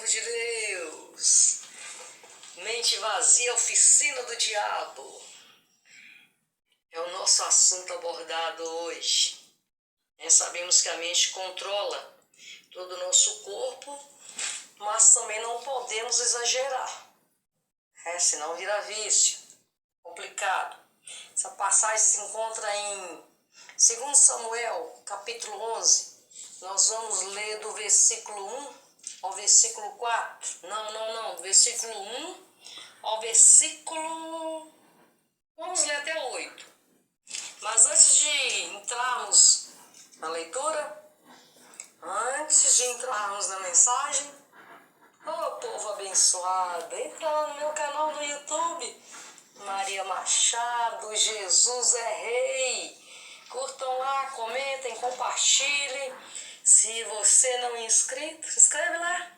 de Deus. Mente vazia, oficina do diabo. É o nosso assunto abordado hoje. Sabemos que a mente controla todo o nosso corpo, mas também não podemos exagerar. Senão vira vício. Complicado. Essa passagem se encontra em 2 Samuel, capítulo 11. Nós vamos ler do versículo 1 ao versículo 4. Não. Do versículo 1 ao versículo... Vamos ler até o 8. Mas antes de entrarmos na leitura, antes de entrarmos na mensagem, povo abençoado, entra lá no meu canal do YouTube, Maria Machado, Jesus é Rei. Curtam lá, comentem, compartilhem. Se você não é inscrito, se inscreve lá.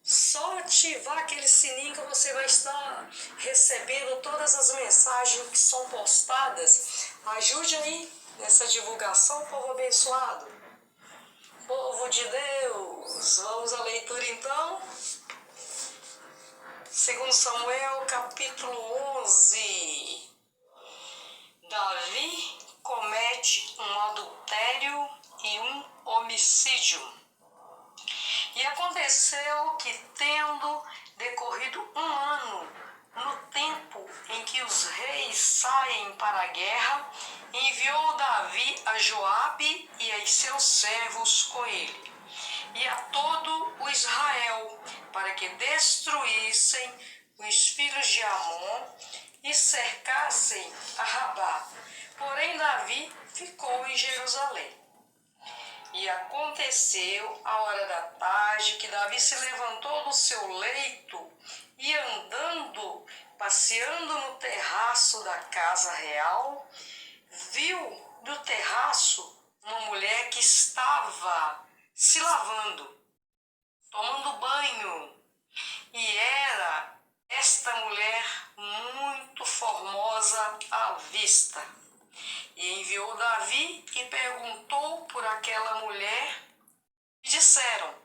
Só ativar aquele sininho que você vai estar recebendo todas as mensagens que são postadas. Ajude aí nessa divulgação, povo abençoado. Povo de Deus, vamos à leitura então. 2 Samuel, capítulo 11. Davi comete um adultério e um homicídio. E aconteceu que, tendo decorrido um ano, no tempo em que os reis saem para a guerra, enviou Davi a Joabe e a seus servos com ele, e a todo o Israel, para que destruíssem os filhos de Amon e cercassem a Rabá. Porém, Davi ficou em Jerusalém. E aconteceu à hora da tarde que Davi se levantou do seu leito e andando, passeando no terraço da casa real, viu do terraço uma mulher que estava se lavando, tomando banho. E era esta mulher muito formosa à vista. E enviou Davi e perguntou por aquela mulher, e disseram: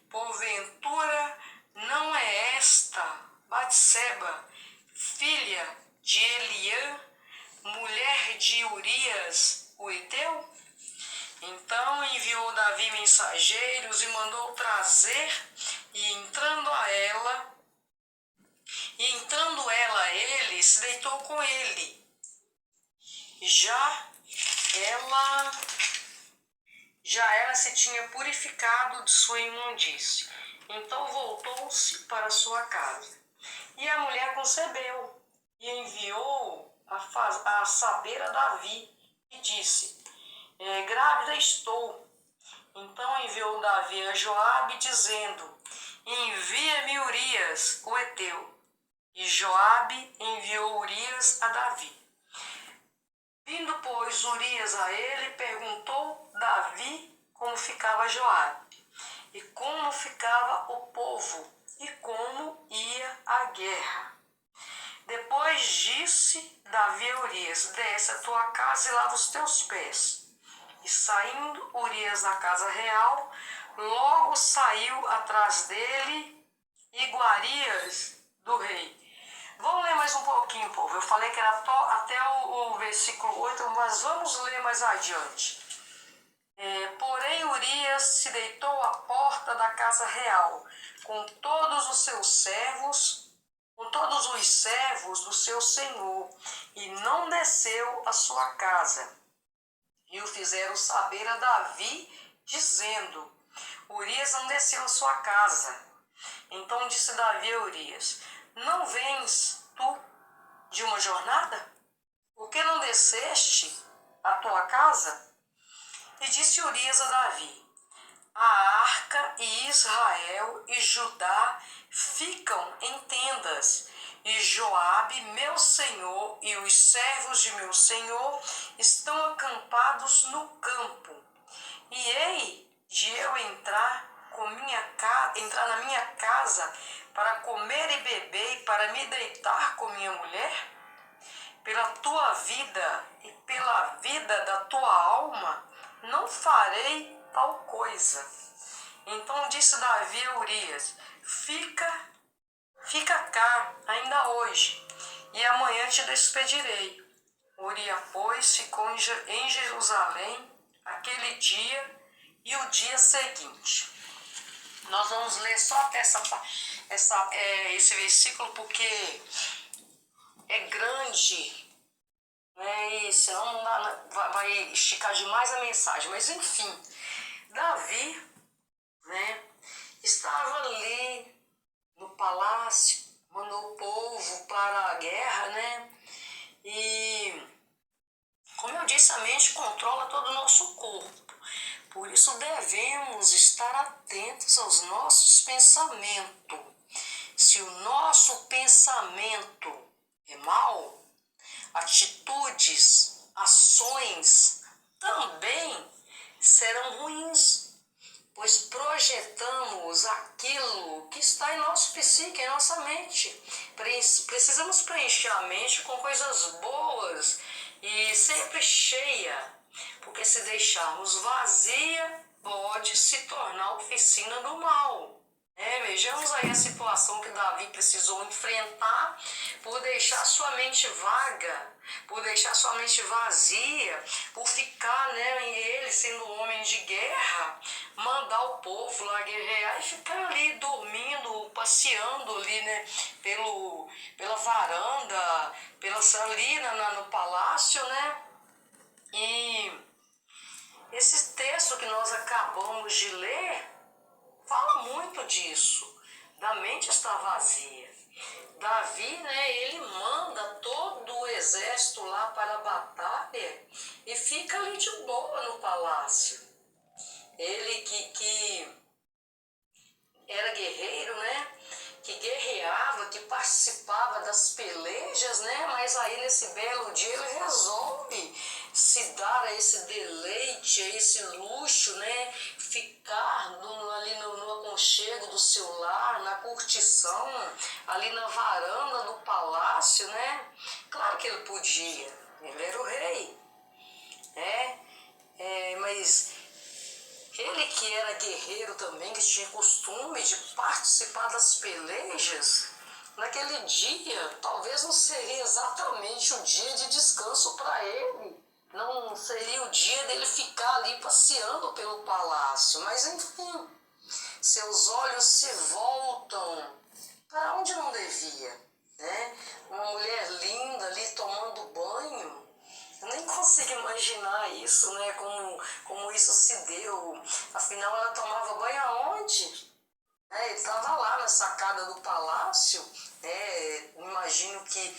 porventura não é esta Batseba, filha de Eliã, mulher de Urias, o Heteu? Então enviou Davi mensageiros e mandou trazer, e entrando ela a ele, se deitou com ele. Já ela se tinha purificado de sua imundície. Então voltou-se para sua casa. E a mulher concebeu e enviou a saber a Davi e disse: grávida estou. Então enviou Davi a Joabe dizendo: envia-me Urias, o Heteu. E Joabe enviou Urias a Davi. Vindo, pois, Urias a ele, perguntou Davi como ficava Joabe, e como ficava o povo, e como ia a guerra. Depois disse Davi a Urias: desce a tua casa e lava os teus pés. E saindo Urias da casa real, logo saiu atrás dele Iguarias do rei. Vamos ler mais um pouquinho, povo. Eu falei que era até o versículo 8, mas vamos ler mais adiante. Porém, Urias se deitou à porta da casa real, com todos os servos do seu senhor, e não desceu à sua casa. E o fizeram saber a Davi, dizendo: Urias não desceu à sua casa. Então disse Davi a Urias: não vens tu de uma jornada? Por que não desceste à tua casa? E disse Urias a Davi: a arca e Israel e Judá ficam em tendas, e Joabe, meu senhor, e os servos de meu senhor estão acampados no campo. E hei de eu entrar na minha casa para comer e beber e para me deitar com minha mulher? Pela tua vida e pela vida da tua alma, não farei tal coisa. Então disse Davi a Urias: fica cá, ainda hoje, e amanhã te despedirei. Urias, pois, ficou em Jerusalém aquele dia e o dia seguinte. Nós vamos ler só até esse versículo porque é grande, né? E senão não dá, vai esticar demais a mensagem. Mas enfim, Davi, né, estava ali no palácio, mandou o povo para a guerra, né? E, como eu disse, a mente controla todo o nosso corpo. Por isso devemos estar atentos aos nossos pensamentos. Se o nosso pensamento é mau, atitudes, ações também serão ruins, pois projetamos aquilo que está em nosso psique, em nossa mente. Precisamos preencher a mente com coisas boas e sempre cheia, porque se deixarmos vazia, pode se tornar oficina do mal. Vejamos aí a situação que Davi precisou enfrentar por deixar sua mente vaga, por deixar sua mente vazia, por ficar, ele sendo um homem de guerra, mandar o povo lá guerrear e ficar ali dormindo, passeando ali, pela varanda, ali no palácio, né? E esse texto que nós acabamos de ler fala muito disso, da mente estar vazia. Davi, ele manda todo o exército lá para a batalha e fica ali de boa no palácio. Ele que era guerreiro, né? Que guerreava, que participava das pelejas, né? Mas aí nesse belo dia ele resolve se dar a esse deleite, a esse luxo, né? Ficar ali no aconchego do seu lar, na curtição, ali na varanda do palácio, né? Claro que ele podia, ele era o rei, mas ele que era guerreiro também, que tinha costume de participar das pelejas, naquele dia talvez não seria exatamente o dia de descanso para ele. Não seria o dia dele ficar ali passeando pelo palácio. Mas enfim, seus olhos se voltam para onde não devia, né? Uma mulher linda ali tomando banho. Eu nem consigo imaginar isso, né? Como isso se deu. Afinal, ela tomava banho aonde? Ele estava lá na sacada do palácio. Imagino que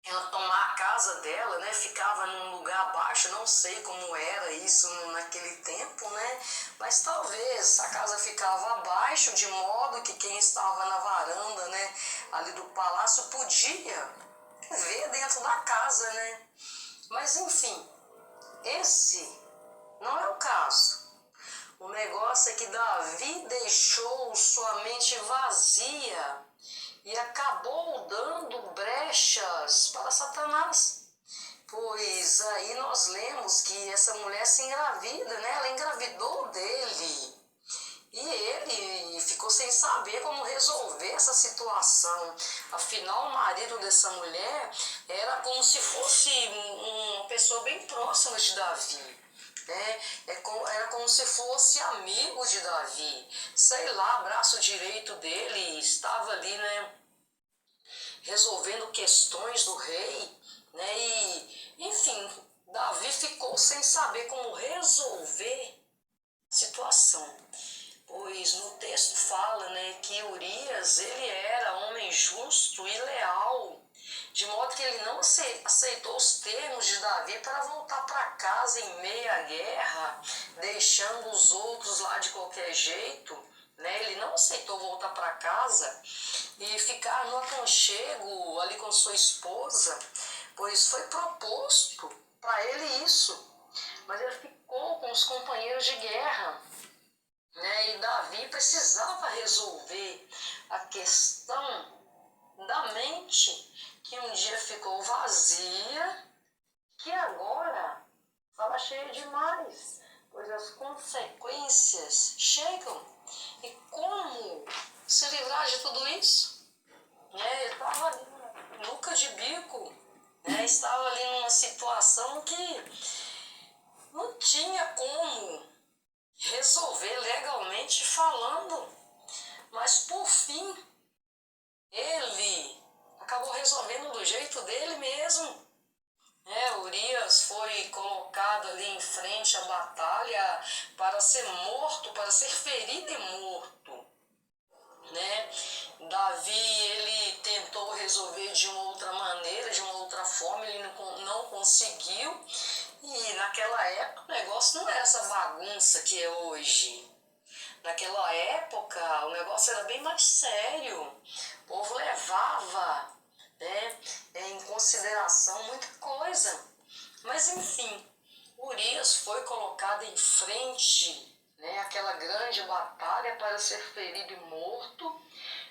ela tomar a casa dela, né? Ficava num lugar abaixo. Não sei como era isso naquele tempo, né? Mas talvez a casa ficava abaixo, de modo que quem estava na varanda, né, ali do palácio podia ver dentro da casa, né? Mas enfim, esse não é o caso. O negócio é que Davi deixou sua mente vazia e acabou dando brechas para Satanás. Pois aí nós lemos que essa mulher se engravida, né? Ela engravidou dele. E ele ficou sem saber como resolver essa situação. Afinal, o marido dessa mulher era como se fosse uma pessoa bem próxima de Davi. Era como se fosse amigo de Davi. Sei lá, braço direito dele estava ali, né, resolvendo questões do rei, né? E, enfim, Davi ficou sem saber como resolver a situação. Pois no texto fala, né, que Urias, ele era homem justo e leal, de modo que ele não aceitou os termos de Davi para voltar para casa em meio à guerra, deixando os outros lá de qualquer jeito, né? Ele não aceitou voltar para casa e ficar no aconchego ali com sua esposa, pois foi proposto para ele isso, mas ele ficou com os companheiros de guerra. E Davi precisava resolver a questão da mente que um dia ficou vazia, que agora estava cheia demais, pois as consequências chegam. E como se livrar de tudo isso? Ele estava ali na nuca de bico, estava ali numa situação que não tinha como resolver legalmente falando, mas por fim ele acabou resolvendo do jeito dele mesmo. Urias foi colocado ali em frente à batalha para ser morto, para ser ferido e morto. Davi, ele tentou resolver de uma outra maneira, de uma outra forma, ele não conseguiu. E naquela época o negócio não era essa bagunça que é hoje. Naquela época o negócio era bem mais sério. O povo levava em consideração muita coisa. Mas enfim, Urias foi colocado em frente àquela grande batalha para ser ferido e morto.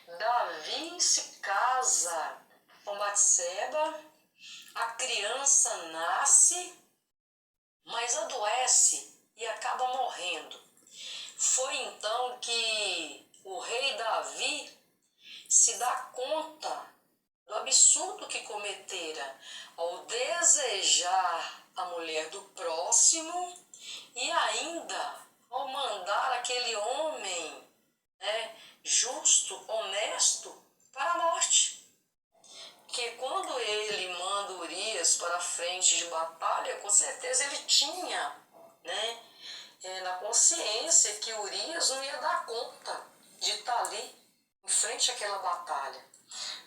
Davi se casa com Batseba, a criança nasce, mas adoece e acaba morrendo. Foi então que o rei Davi se dá conta do absurdo que cometera ao desejar a mulher do próximo e ainda ao mandar aquele homem justo, honesto, para a morte. Porque quando ele manda Urias para a frente de batalha, com certeza ele tinha na consciência que Urias não ia dar conta de estar ali em frente àquela batalha.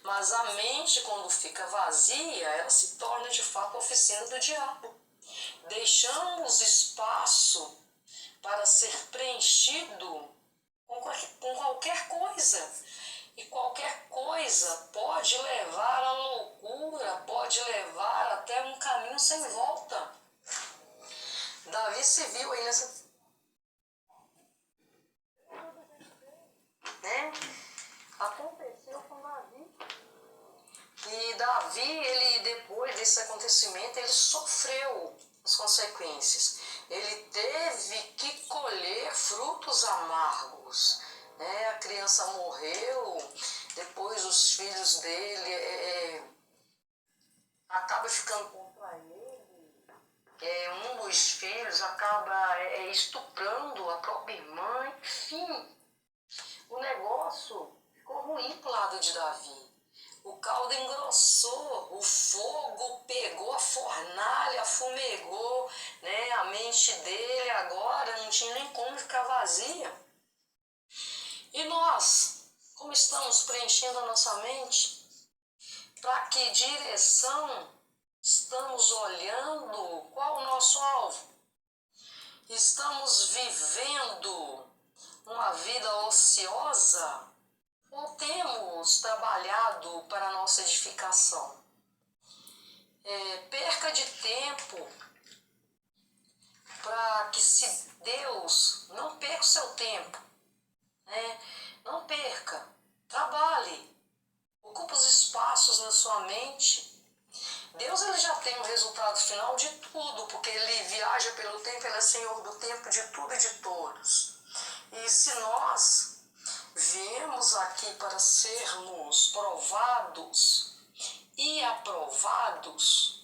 Mas a mente, quando fica vazia, ela se torna de fato a oficina do diabo. Deixamos espaço para ser preenchido com qualquer coisa. E qualquer coisa pode levar à loucura, pode levar até um caminho sem volta. Davi se viu aí nessa... Aconteceu com Davi. E Davi, ele, depois desse acontecimento, ele sofreu as consequências. Ele teve que colher frutos amargos. A criança morreu, depois os filhos dele acabam ficando contra ele. Um dos filhos acaba estuprando a própria irmã. Enfim, o negócio ficou ruim pro lado de Davi. O caldo engrossou, o fogo pegou a fornalha, fumegou, a mente dele agora não tinha nem como ficar vazia. E nós, como estamos preenchendo a nossa mente? Para que direção estamos olhando? Qual o nosso alvo? Estamos vivendo uma vida ociosa? Ou temos trabalhado para a nossa edificação? Perca de tempo para que, se Deus, não perca o seu tempo, não perca, trabalhe, ocupe os espaços na sua mente. Deus, ele já tem o resultado final de tudo, porque ele viaja pelo tempo, ele é Senhor do tempo de tudo e de todos. E se nós viemos aqui para sermos provados e aprovados,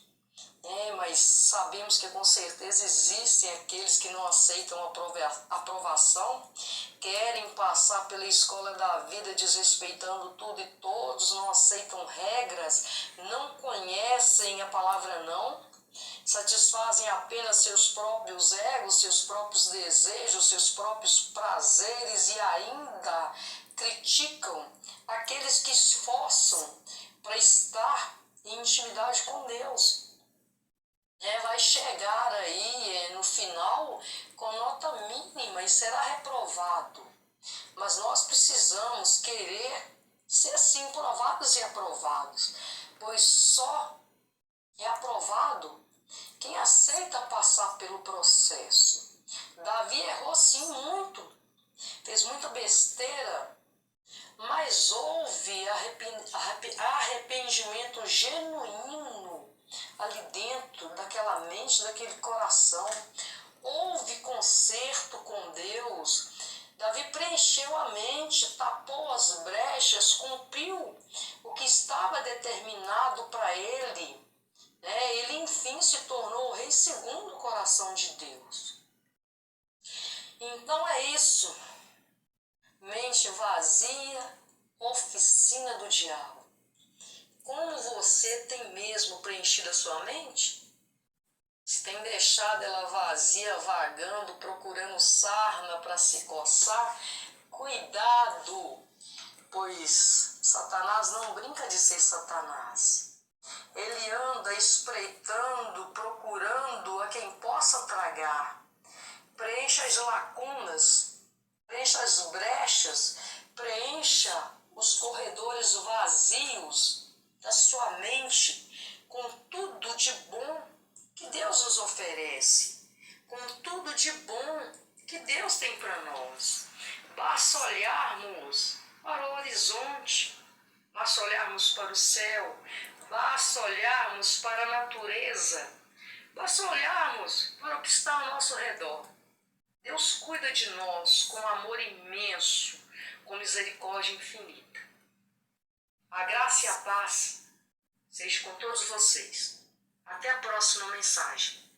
mas sabemos que com certeza existem aqueles que não aceitam a aprovação, querem passar pela escola da vida desrespeitando tudo e todos, não aceitam regras, não conhecem a palavra não, satisfazem apenas seus próprios egos, seus próprios desejos, seus próprios prazeres e ainda criticam aqueles que se esforçam para estar em intimidade com Deus. Vai chegar aí no final com nota mínima e será reprovado. Mas nós precisamos querer ser sim provados e aprovados, pois só é aprovado quem aceita passar pelo processo. Davi errou sim muito, fez muita besteira, mas houve arrependimento genuíno ali dentro daquela mente, daquele coração. houve conserto com Deus. Davi preencheu a mente, tapou as brechas, cumpriu o que estava determinado para ele. Ele, enfim, se tornou o rei segundo o coração de Deus. Então é isso. Mente vazia, oficina do diabo. Como você tem mesmo preenchido a sua mente? Se tem deixado ela vazia, vagando, procurando sarna para se coçar, cuidado, pois Satanás não brinca de ser Satanás. Ele anda espreitando, procurando a quem possa tragar. Preencha as lacunas, preencha as brechas, preencha os corredores vazios da sua mente com tudo de bom que Deus nos oferece, com tudo de bom que Deus tem para nós. Basta olharmos para o horizonte, basta olharmos para o céu, basta olharmos para a natureza, basta olharmos para o que está ao nosso redor. Deus cuida de nós com amor imenso, com misericórdia infinita. A graça e a paz seja com todos vocês. Até a próxima mensagem.